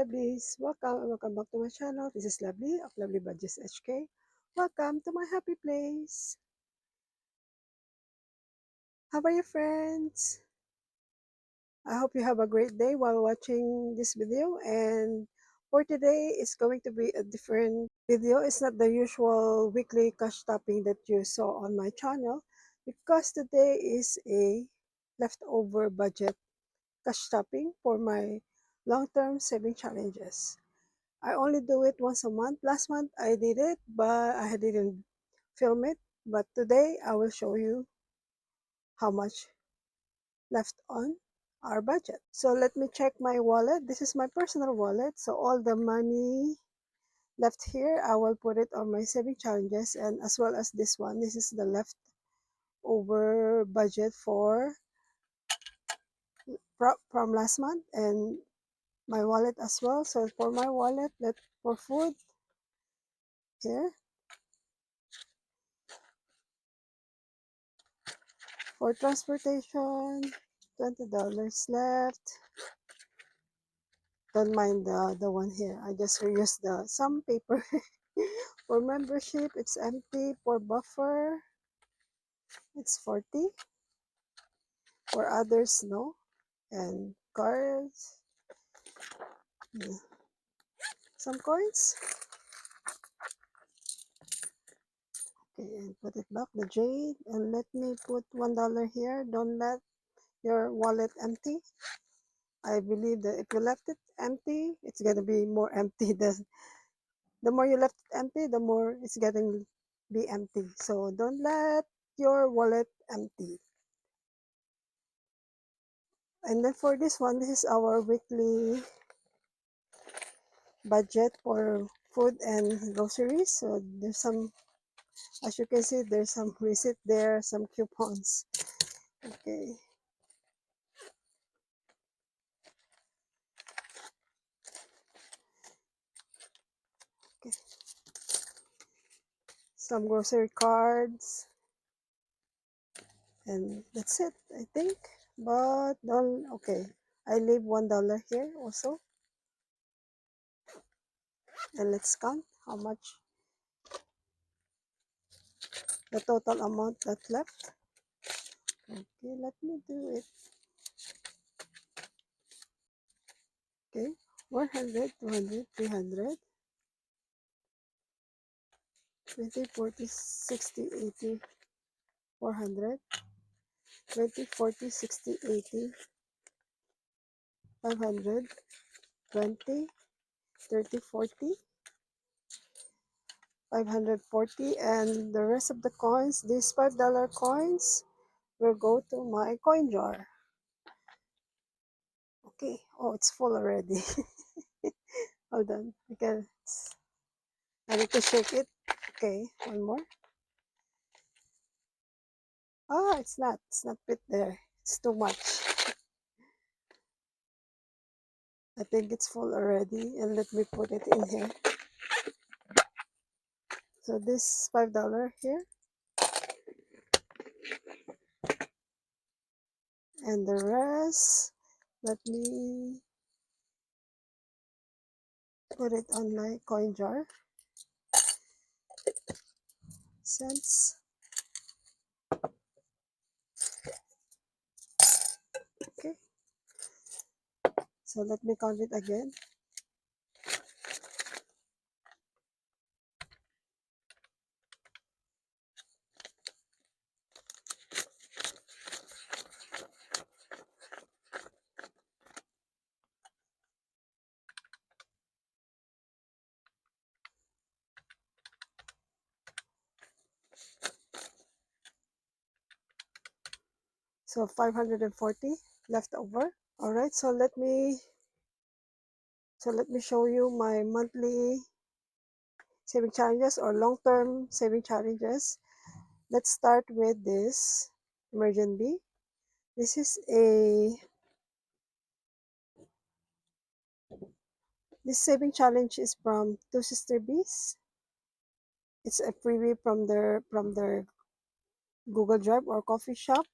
Lovelies. Welcome back to my channel. This is Lovely of Lovely Budgets HK. Welcome to my happy place. How are you, friends? I hope you have a great day while watching this video. And for today, it's going to be a different video. It's not the usual weekly cash topping that you saw on my channel, because today is a leftover budget cash topping for my long-term saving challenges. I only do it once a month. Last month I did it, but I didn't film it. But today I will show you how much left on our budget. So let me check my wallet. This is my personal wallet. So all the money left here, I will put it on my saving challenges, and as well as this one. This is the leftover budget from last month, and my wallet as well. So for my wallet, for food here. For transportation, $20 left. Don't mind the one here. I just reused some paper. For membership, it's empty. For buffer, it's 40. For others, no. And cards, yeah. Some coins. Okay, and put it back, the jade. And let me put $1 here. Don't let your wallet empty. I believe that if you left it empty, it's gonna be more empty. The more you left it empty, the more it's getting be empty. So don't let your wallet empty. And then for this one, this is our weekly budget for food and groceries. So there's some, as you can see, there's some receipt there, some coupons. Okay. Okay. Some grocery cards. And that's it, I think. But don't, okay. I leave $1 here also. And let's count how much the total amount that left. Okay, let me do it. Okay, 100, 200, 300, 20, 40, 60, 80, 400, 20, 40, 60, 80, 500, 20, 30, 40, 540, and the rest of the coins, these $5 coins, will go to my coin jar. Okay, oh, it's full already. Hold on, because I need to shake it. Okay, one more. Oh, it's not fit there. It's too much. I think it's full already, and let me put it in here. So this $5 here, and the rest, let me put it on my coin jar. Cents. Okay. So let me count it again. So 540 left over. All right. So let me show you my monthly saving challenges or long-term saving challenges. Let's start with this emergency. This is this saving challenge is from Two Sister Bees. It's a freebie from their Google Drive or coffee shop.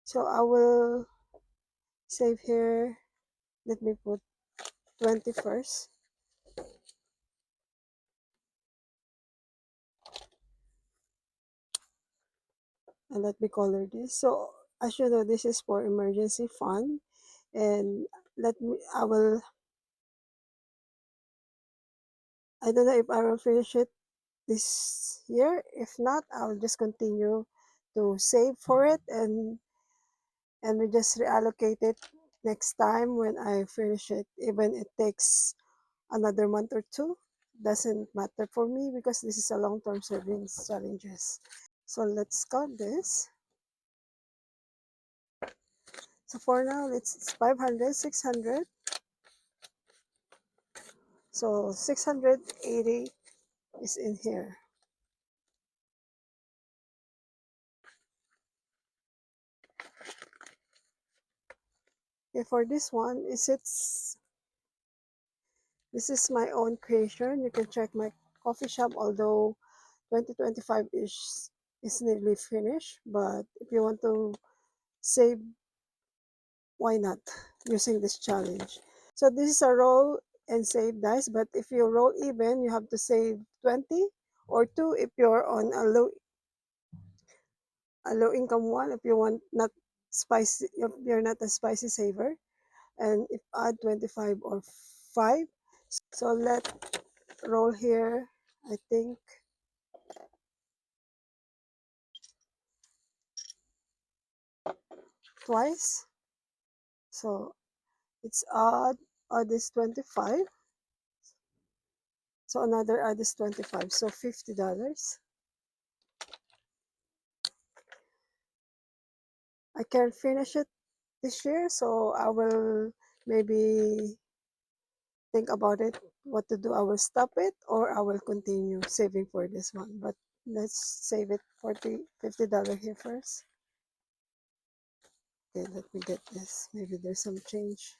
So I will save here. Let me put 20 first. And let me color this. So as you know, this is for emergency fund. And I don't know if I will finish it this year. If not, I'll just continue to save for it, and we just reallocate it next time when I finish it. Even it takes another month or two, doesn't matter for me because this is a long-term savings challenges. So let's count this. So for now, it's 500, 600. So 680 is in here. Okay, for this one, this is my own creation. You can check my coffee shop, although 2025 is nearly finished. But if you want to save, why not using this challenge? So this is a roll and save dice, but if you roll even, you have to save 20 or 2 if you're on a low income one, if you want not spicy, if you're not a spicy saver, and if add 25 or 5. So let roll here, I think twice. So it's add is 25. So another add is 25. So $50. I can't finish it this year, so I will maybe think about it what to do. I will stop it or I will continue saving for this one. But let's save it $50 here first. Okay, let me get this. Maybe there's some change.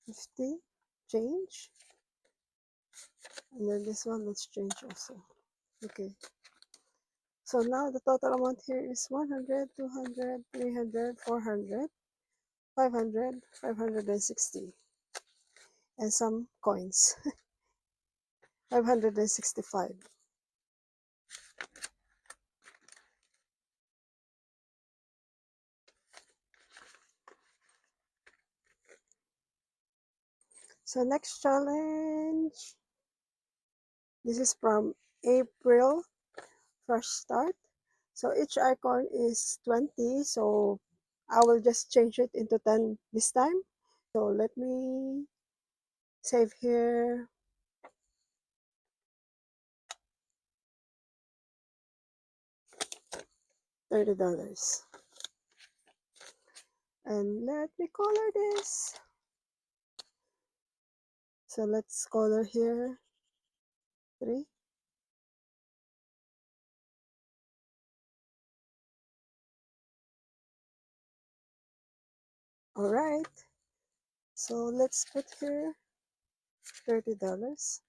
$50 change. And then this one, let's change also. Okay. So now the total amount here is 100, 200, 300, 400, 500, 560, and some coins. 565. So next challenge, this is from April, fresh start. So each icon is 20, so I will just change it into 10 this time. So let me save here. $30. And let me color this. So let's color here 3. All right. So let's put here $30.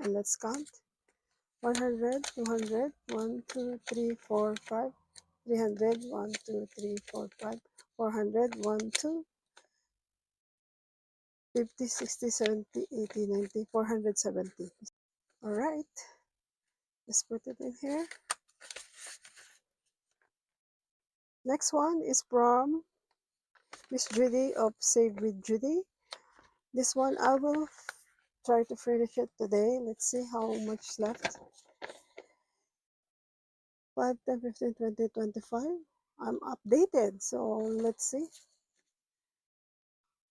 And let's count. 100, 200, 1, 2, 3, 4, 5, 300, 1, 2, 3, 4, 5, 400, 1, 2, 50, 60, 70, 80, 90, 470. All right. Let's put it in here. Next one is from Miss Judy of Save with Judy. This one I will try to finish it today. Let's see how much left. 5, 10, 15, 20, 25. I'm updated. So let's see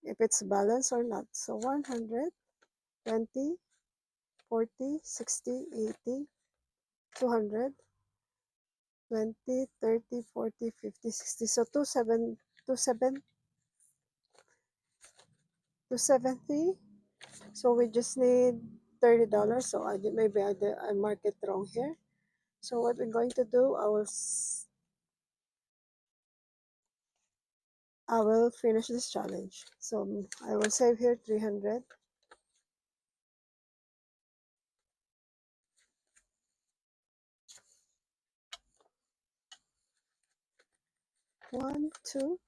if it's balanced or not. So 100, 20, 40, 60, 80, 200, 20, 30, 40, 50, 60. So 270. So we just need $30. So maybe I mark it wrong here. So what we're going to do, I will finish this challenge. So I will save here 300. 1, 2,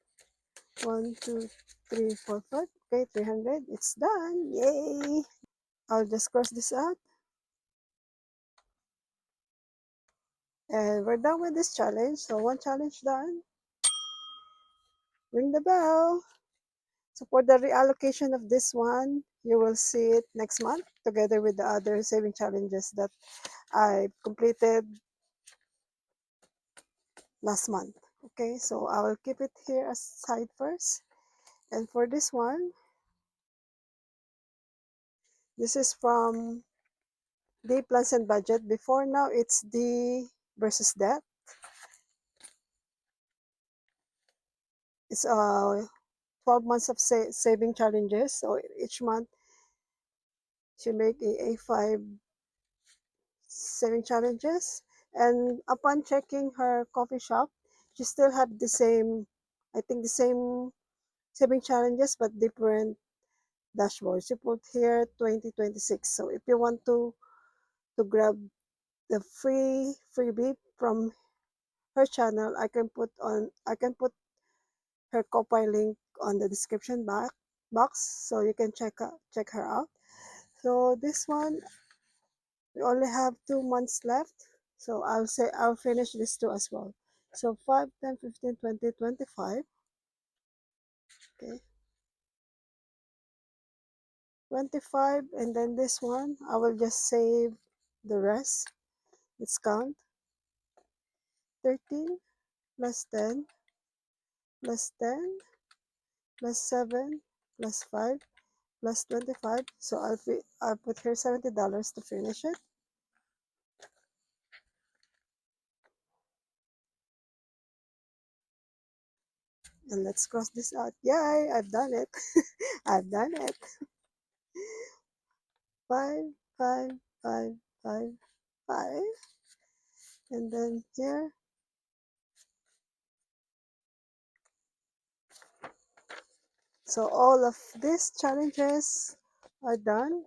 1, 2, 3, 4, 5. Okay, 300. It's done. Yay! I'll just cross this out. And we're done with this challenge. So one challenge done. Ring the bell. So for the reallocation of this one, you will see it next month together with the other saving challenges that I completed last month. Okay, so I will keep it here aside first. And for this one, this is from the plans and budget. Before now, it's the versus debt. It's 12 months of saving challenges. So each month, she make a 5 saving challenges. And upon checking her coffee shop, she still had the same, I think the same saving challenges, but different dashboards. She put here 2026. So if you want to grab the freebie from her channel, I can put her Kopai link on the description box so you can check her out. So this one, we only have 2 months left. So I'll finish this two as well. So 5, 10, 15, 20, 25. Okay. 25, and then this one, I will just save the rest. Let's count. 13 plus 10 plus 10 plus 7 plus 5 plus 25. So I'll put here $70 to finish it. And let's cross this out. Yay, I've done it. I've done it. 5, 5, 5, 5, 5. And then here. So all of these challenges are done.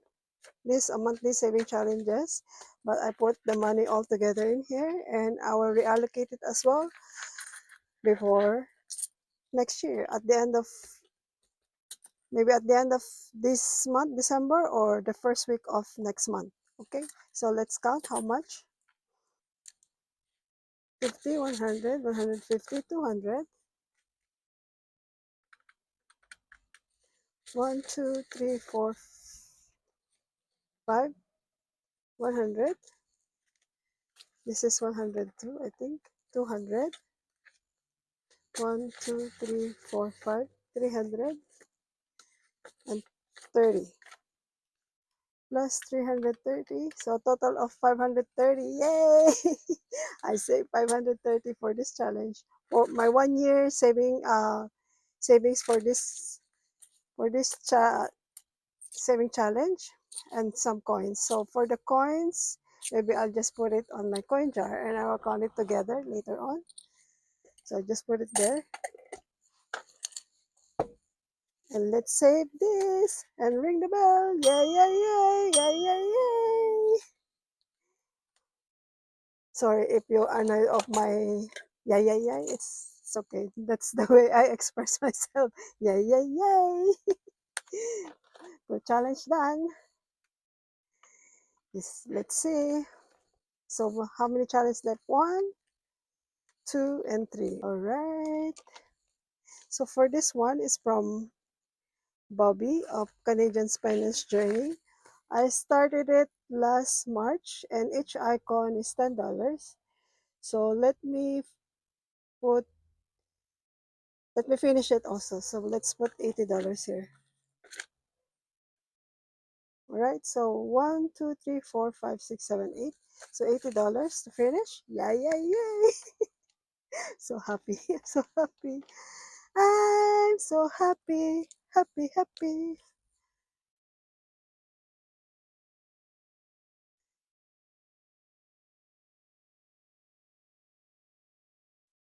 These are monthly saving challenges. But I put the money all together in here and I will reallocate it as well before next year at the end of maybe at the end of this month, December, or the first week of next month. Okay, so let's count how much. 50, 100, 150, 200. 1, 2, 3, 4, 5, 100. This is 100 too, I think. 200. 1, 2, 3, 4, 5, 300. And 30. Plus 330. So total of 530. Yay! I saved 530 for this challenge. For my 1 year savings for this saving challenge and some coins. So for the coins, maybe I'll just put it on my coin jar and I will count it together later on. So I just put it there. And let's save this and ring the bell. Yay, yay, yay, yay, yay, yay. Sorry if you are annoyed of my yay, yay, yay. It's okay. That's the way I express myself. Yay, yay, yay. So challenge done. Yes, let's see. So how many challenges left? 1, 2, and 3. All right. So for this one is from Bobby of Canadian Finance Journey. I started it last March and each icon is $10. So put let me finish it also. So let's put $80 here. All right. So 1, 2, 3, 4, 5, 6, 7, 8. So $80 to finish. Yay, yay, yay. So happy. So happy. I'm so happy. Happy, happy.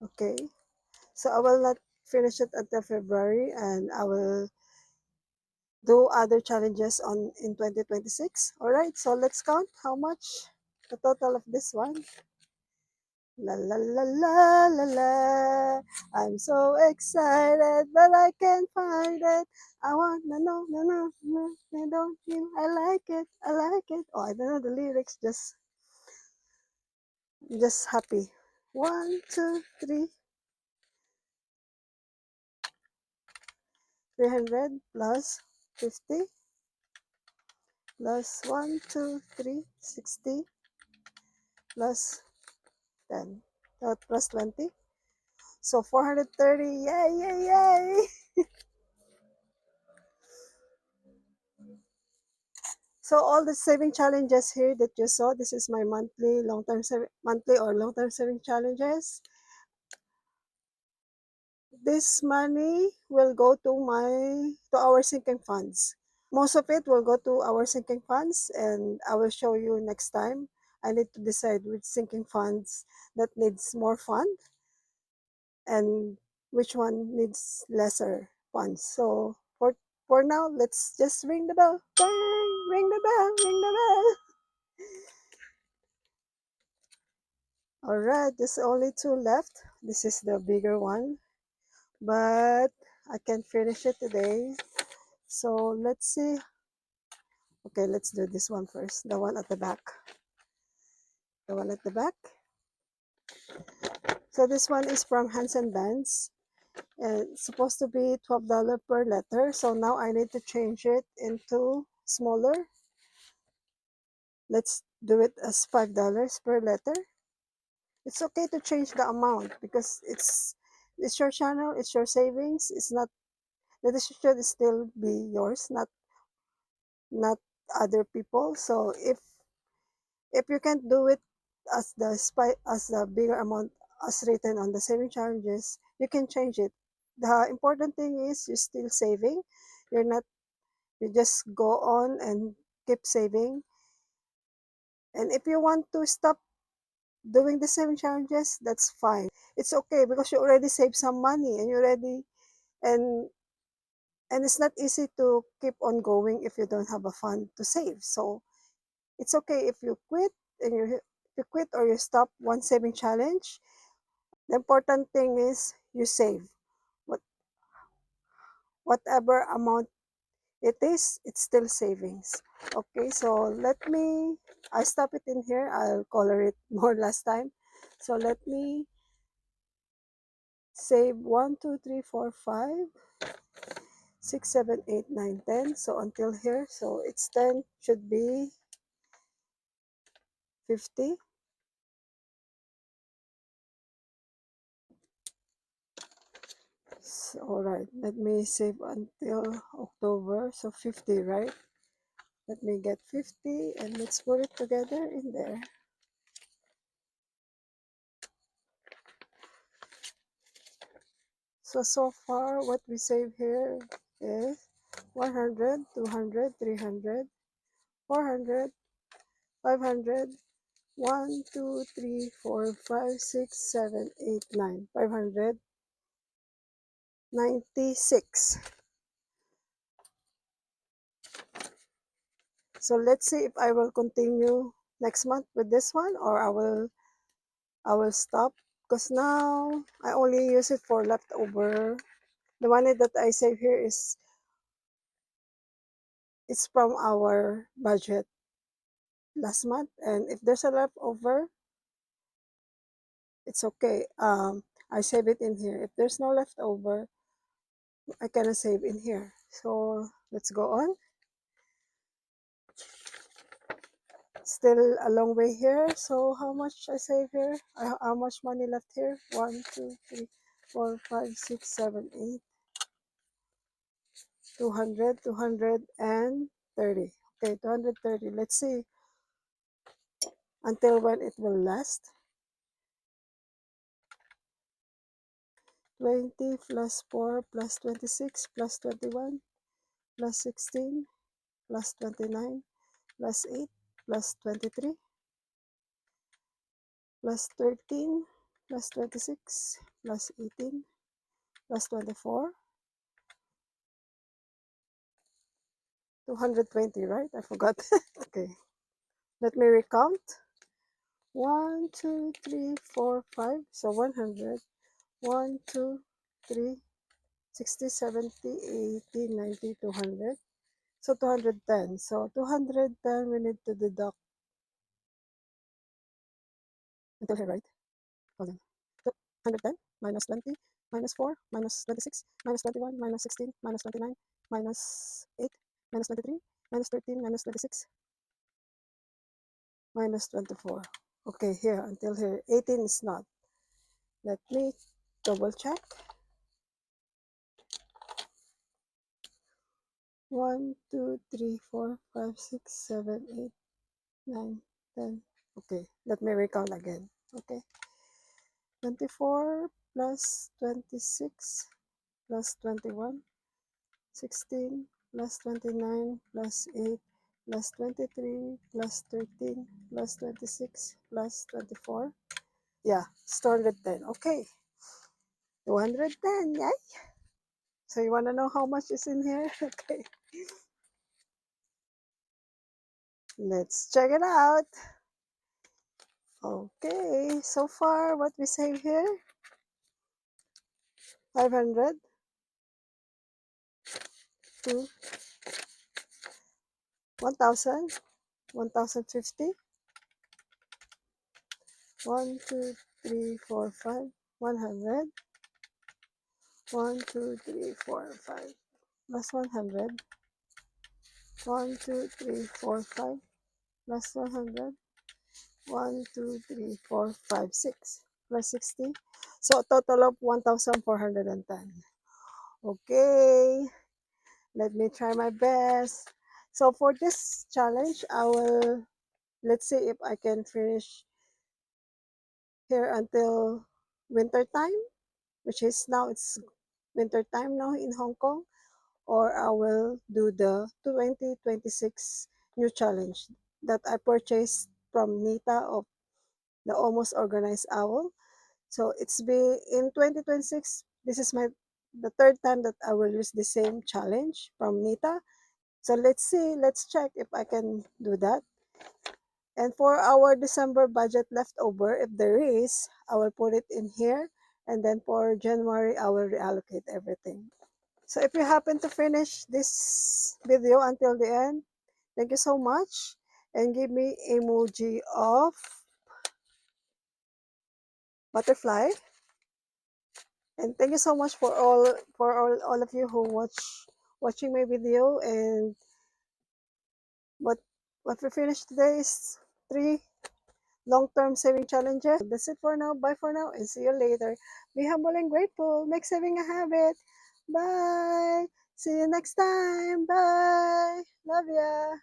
Okay. So I will not finish it until February, and I will do other challenges on in 2026. All right, so let's count how much the total of this one. La la la la la la. I'm so excited, but I can't find it. I want to know, no, no, no, I don't feel I like it, I like it. Oh, I don't know the lyrics, just happy. 1, 2, 3, 300 plus 50 plus 1, 2, 3, 60 plus 10, plus 20. So 430, yay, yay, yay! So all the saving challenges here that you saw, this is my monthly or long-term saving challenges. This money will go to our sinking funds. Most of it will go to our sinking funds, and I will show you next time. I need to decide which sinking funds that needs more fund and which one needs lesser funds. So for now, let's just ring the bell. Bang! Ring the bell, ring the bell. All right, there's only two left. This is the bigger one, but I can finish it today. So let's see. Okay, let's do this one first. The one at the back. The one at the back. So this one is from Hans and Benz. And it's supposed to be $12 per letter. So now I need to change it into smaller. Let's do it as $5 per letter. It's okay to change the amount because it's your channel, it's your savings. It's not, the decision should still be yours, not other people. So if you can't do it as the bigger amount as written on the saving challenges, you can change it. The important thing is you're still saving. You're not, you just go on and keep saving. And if you want to stop doing the saving challenges, that's fine. It's okay because you already saved some money and you already, and and it's not easy to keep on going if you don't have a fund to save. So it's okay if you quit and you quit or you stop one saving challenge. The important thing is you save. What whatever amount it is, it's still savings. Okay, so I stop it in here. I'll color it more last time. So let me save 1, 2, 3, 4, 5, 6, 7, 8, 9, 10. So until here, so it's 10, should be 50. So, all right, let me save until October. So 50, right? Let me get 50 and let's put it together in there. So far what we save here is 100, 200, 300, 400, 500, 1, 2, 3, 4, 5, 6, 7, 8, 9, 596. So let's see if I will continue next month with this one or I will stop because now I only use it for leftover. The money that I save here it's from our budget last month, and if there's a leftover, it's okay. I save it in here. If there's no leftover, I cannot save in here. So let's go on. Still a long way here. So how much I save here? How much money left here? 1, 2, 3, 4, 5, 6, 7, 8, 200, 230. Okay, 230. Let's see until when it will last. 20 plus 4 plus 26 plus 21 plus 16 plus 29 plus 8 plus 23 plus 13 plus 26 plus 18 plus 24, 220, right? I forgot. Okay, let me recount. 1, 2, 3, 4, 5. So 100. 1, 2, 3, 60, 70, 80, 90, 200. So 210. So 210, we need to deduct until here, right? Hold on. 210 minus 20 minus 4 minus 26 minus 21 minus 16 minus 29 minus 8 minus 23 minus 13 minus 26 minus 24. Okay, here until here. 18 is not. Let me double check. 1, 2, 3, 4, 5, 6, 7, 8, 9, 10. Okay, let me recount again. Okay, 24 plus 26 plus 21, 16 plus 29 plus 8 plus 23 plus 13 plus 26 plus 24. Yeah, it's 210. Okay, 210. Yay! So you want to know how much is in here? Okay, let's check it out. Okay, so far what we save here, 500 to 1,000, 1,050, 1, 2, 3, 4, 5, 100, 1, 2, 3, 4, 5, plus 100, 1, 2, 3, 4, 5, plus 100, 1, 2, 3, 4, 5, 6, plus 60. So a total of 1,410. Okay, let me try my best. So for this challenge, let's see if I can finish here until winter time, which is now it's winter time now in Hong Kong, or I will do the 2026 new challenge that I purchased from Nita of the Almost Organized Owl. So it's been in 2026. This is the third time that I will use the same challenge from Nita. So let's see, let's check if I can do that. And for our December budget leftover, if there is, I will put it in here. And then for January, I will reallocate everything. So if you happen to finish this video until the end, thank you so much. And give me emoji of butterfly. And thank you so much for all of you who watching my video. And what we finished today is 3 long-term saving challenges. That's it for now. Bye for now and see you later. Be humble and grateful. Make saving a habit. Bye. See you next time. Bye. Love ya.